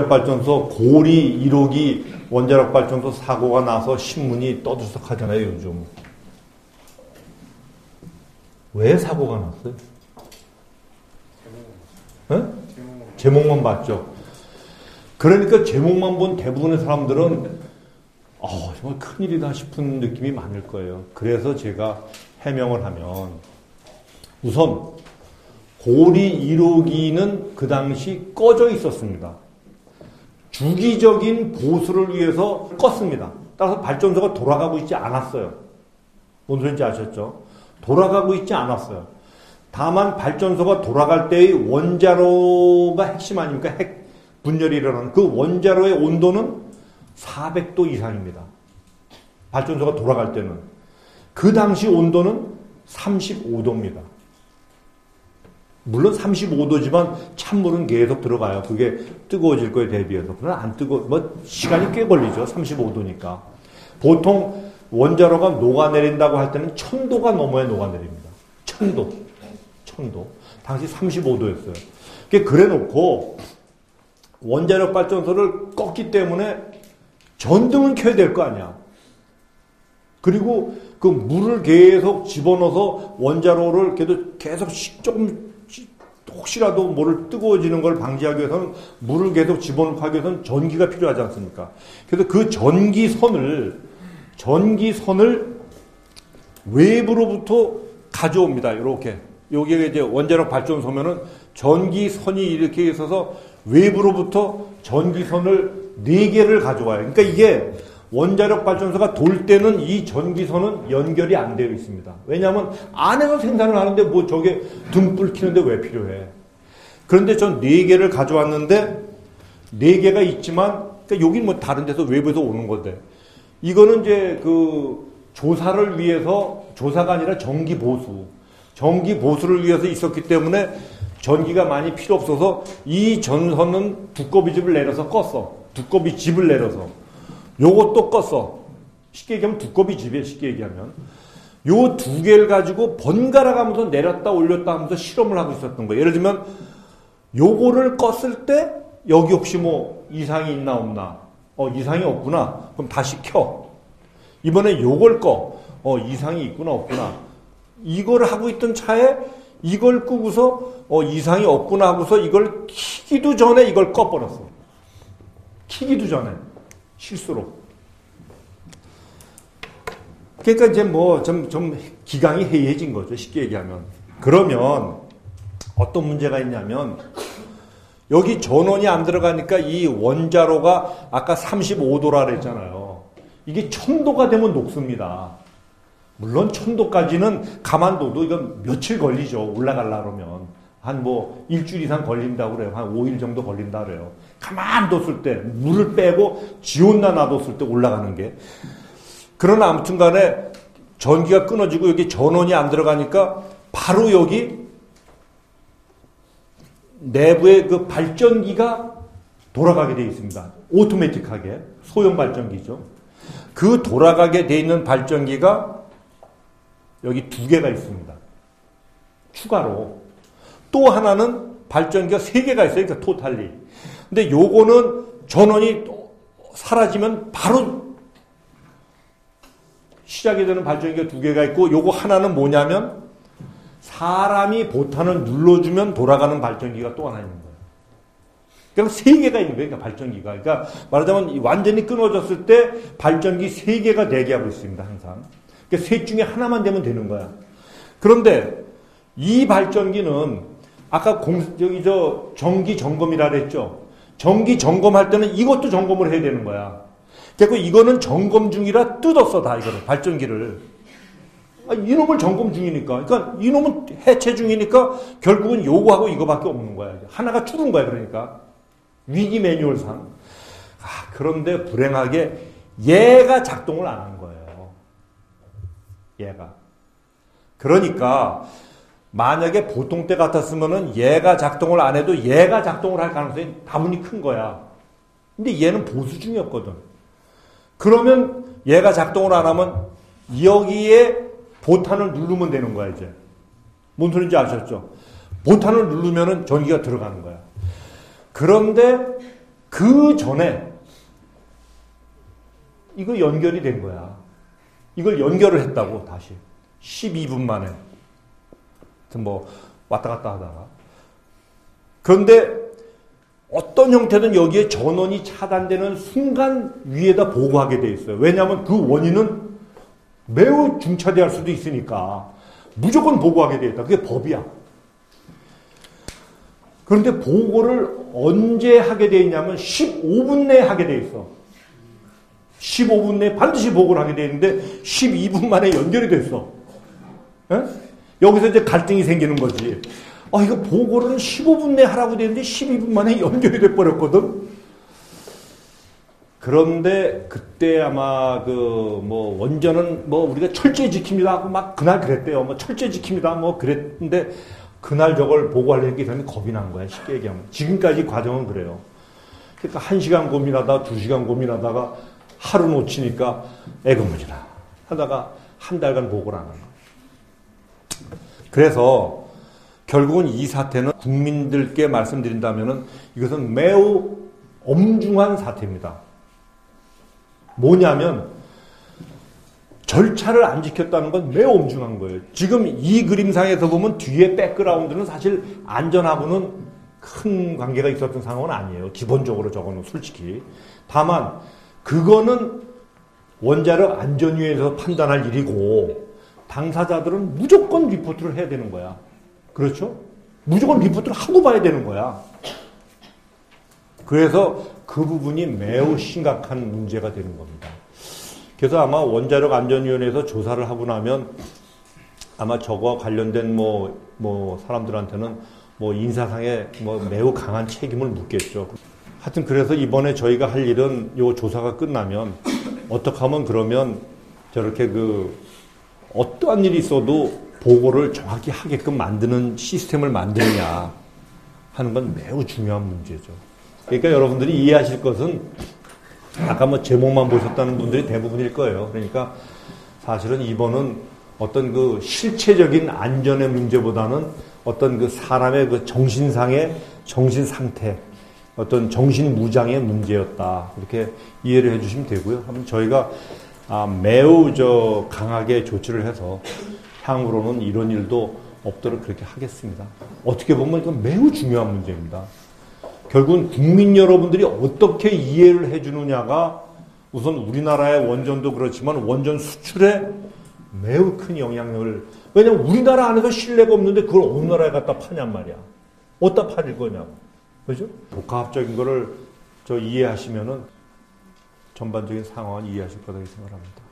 원자력발전소 고리 1호기 원자력발전소 사고가 나서 신문이 떠들썩하잖아요, 요즘. 왜 사고가 났어요? 제목만 봤죠. 그러니까 제목만 본 대부분의 사람들은 정말 큰일이다 싶은 느낌이 많을 거예요. 그래서 제가 해명을 하면 우선 고리 1호기는 그 당시 꺼져 있었습니다. 주기적인 보수를 위해서 껐습니다. 따라서 발전소가 돌아가고 있지 않았어요. 뭔 소리인지 아셨죠? 돌아가고 있지 않았어요. 다만 발전소가 돌아갈 때의 원자로가 핵심 아닙니까? 핵 분열이 일어나는 그 원자로의 온도는 400도 이상입니다. 발전소가 돌아갈 때는. 그 당시 온도는 35도입니다. 물론 35도지만 찬물은 계속 들어가요. 그게 뜨거워질 거에 대비해서. 그러나 안 시간이 꽤 걸리죠. 35도니까. 보통 원자로가 녹아내린다고 할 때는 1000도가 넘어야 녹아내립니다. 1000도. 당시 35도였어요. 그래 놓고 원자력 발전소를 껐기 때문에 전등은 켜야 될 거 아니야. 그리고 그 물을 계속 집어넣어서 원자로를 계속 조금 혹시라도 뭐를 뜨거워지는 걸 방지하기 위해서는 물을 계속 집어넣고 하기 위해서는 전기가 필요하지 않습니까? 그래서 그 전기선을 외부로부터 가져옵니다. 이렇게. 여기에 이제 원자력 발전소면은 전기선이 이렇게 있어서 외부로부터 전기선을 4개를 가져와요. 그러니까 이게 원자력 발전소가 돌 때는 이 전기선은 연결이 안 되어 있습니다. 왜냐하면 안에서 생산을 하는데 뭐 저게 등불 켜는데 왜 필요해? 그런데 전 4개를 가져왔는데 4개가 있지만 그러니까 여긴 뭐 다른 데서 외부에서 오는 건데 이거는 이제 그 조사를 위해서 조사가 아니라 전기 보수를 위해서 있었기 때문에 전기가 많이 필요 없어서 이 전선은 두꺼비 집을 내려서 껐어. 두꺼비 집을 내려서. 요것도 껐어. 쉽게 얘기하면 두꺼비 집이에요. 쉽게 얘기하면. 요 2개를 가지고 번갈아 가면서 내렸다 올렸다 하면서 실험을 하고 있었던 거예요. 예를 들면 요거를 껐을 때 여기 혹시 뭐 이상이 있나 없나. 이상이 없구나. 그럼 다시 켜. 이번에 요걸 꺼. 이상이 있구나 없구나. 이걸 하고 있던 차에 이걸 끄고서 이상이 없구나 하고서 이걸 키기도 전에 이걸 꺼버렸어. 키기도 전에. 실수로. 그러니까 이제 뭐 좀 기강이 해이해진 거죠. 쉽게 얘기하면. 그러면 어떤 문제가 있냐면 여기 전원이 안 들어가니까 이 원자로가 아까 35도라 그랬잖아요. 이게 1000도가 되면 녹습니다. 물론 1000도까지는 가만둬도 이건 며칠 걸리죠. 올라가려고 그러면. 한 뭐 일주일 이상 걸린다고 그래요. 한 5일 정도 걸린다 그래요. 가만뒀을 때 물을 빼고 지온나 놔뒀을 때 올라가는 게. 그러나 아무튼 간에 전기가 끊어지고 여기 전원이 안 들어가니까 바로 여기 내부에 그 발전기가 돌아가게 되어 있습니다. 오토매틱하게. 소형 발전기죠. 그 돌아가게 되어 있는 발전기가 여기 2개가 있습니다. 추가로. 또 하나는 발전기가 3개가 있어요. 그러니까 토탈리. 근데 요거는 전원이 사라지면 바로 시작이 되는 발전기가 2개가 있고 요거 하나는 뭐냐면 사람이 보탄을 눌러주면 돌아가는 발전기가 또 하나 있는 거예요. 그러니까 3개가 있는 거예요. 그러니까 발전기가. 그러니까 말하자면 완전히 끊어졌을 때 발전기 3개가 대기하고 있습니다. 항상. 그러니까 셋 중에 하나만 되면 되는 거야. 그런데 이 발전기는 아까 전기 점검이라 그랬죠. 전기 점검할 때는 이것도 점검을 해야 되는 거야. 그리고 이거는 점검 중이라 뜯었어, 다 이거를. 발전기를. 이놈을 점검 중이니까. 그러니까 이놈은 해체 중이니까 결국은 요거하고 이거밖에 없는 거야. 하나가 줄은 거야, 그러니까. 위기 매뉴얼상. 그런데 불행하게 얘가 작동을 안 한 거예요. 얘가. 그러니까 만약에 보통 때 같았으면은 얘가 작동을 안 해도 얘가 작동을 할 가능성이 다분히 큰 거야. 근데 얘는 보수 중이었거든. 그러면 얘가 작동을 안 하면 여기에 보탄을 누르면 되는 거야, 이제. 뭔 소리인지 아셨죠? 보탄을 누르면은 전기가 들어가는 거야. 그런데 그 그 전에 이거 연결이 된 거야. 이걸 연결을 했다고 다시 12분 만에 뭐 왔다 갔다 하다가. 그런데 어떤 형태든 여기에 전원이 차단되는 순간 위에다 보고하게 돼 있어요. 왜냐하면 그 원인은 매우 중차대할 수도 있으니까 무조건 보고하게 돼 있다. 그게 법이야. 그런데 보고를 언제 하게 돼 있냐면 15분 내에 하게 돼 있어. 15분 내에 반드시 보고를 하게 돼 있는데 12분 만에 연결이 됐어. 에? 여기서 이제 갈등이 생기는 거지. 이거 보고를 15분 내에 하라고 돼 있는데 12분 만에 연결이 돼 버렸거든. 그런데 그때 아마 원전은 우리가 철저히 지킵니다 하고 막 그날 그랬대요. 철저히 지킵니다 그랬는데 그날 저걸 보고하려는 게 되면 겁이 난 거야. 쉽게 얘기하면. 지금까지 과정은 그래요. 그러니까 1시간 고민하다가 2시간 고민하다가 하루 놓치니까 애금무지라 하다가 한 달간 보고를 안 하는 거야. 그래서 결국은 이 사태는 국민들께 말씀드린다면은 이것은 매우 엄중한 사태입니다. 뭐냐면 절차를 안 지켰다는 건 매우 엄중한 거예요. 지금 이 그림상에서 보면 뒤에 백그라운드는 사실 안전하고는 큰 관계가 있었던 상황은 아니에요. 기본적으로 저거는 솔직히. 다만 그거는 원자력 안전위에서 판단할 일이고 당사자들은 무조건 리포트를 해야 되는 거야. 그렇죠? 무조건 리포트를 하고 봐야 되는 거야. 그래서 그 부분이 매우 심각한 문제가 되는 겁니다. 그래서 아마 원자력 안전위원회에서 조사를 하고 나면 아마 저거와 관련된 사람들한테는 인사상에 매우 강한 책임을 묻겠죠. 하여튼 그래서 이번에 저희가 할 일은 요 조사가 끝나면 어떻게 하면 그러면 저렇게 어떠한 일이 있어도 보고를 정확히 하게끔 만드는 시스템을 만드느냐 하는 건 매우 중요한 문제죠. 그러니까 여러분들이 이해하실 것은 아까 제목만 보셨다는 분들이 대부분일 거예요. 그러니까 사실은 이번은 어떤 실체적인 안전의 문제보다는 어떤 사람의 정신상의 정신 상태, 어떤 정신 무장의 문제였다. 이렇게 이해를 해 주시면 되고요. 그럼 저희가 매우 강하게 조치를 해서 향후로는 이런 일도 없도록 그렇게 하겠습니다. 어떻게 보면 이건 매우 중요한 문제입니다. 결국은 국민 여러분들이 어떻게 이해를 해주느냐가 우선 우리나라의 원전도 그렇지만 원전 수출에 매우 큰 영향력을, 왜냐면 우리나라 안에서 신뢰가 없는데 그걸 어느 나라에 갖다 파냔 말이야. 어디다 팔릴 거냐고. 그죠? 복합적인 거를 이해하시면은 전반적인 상황을 이해하실 거라고 생각합니다.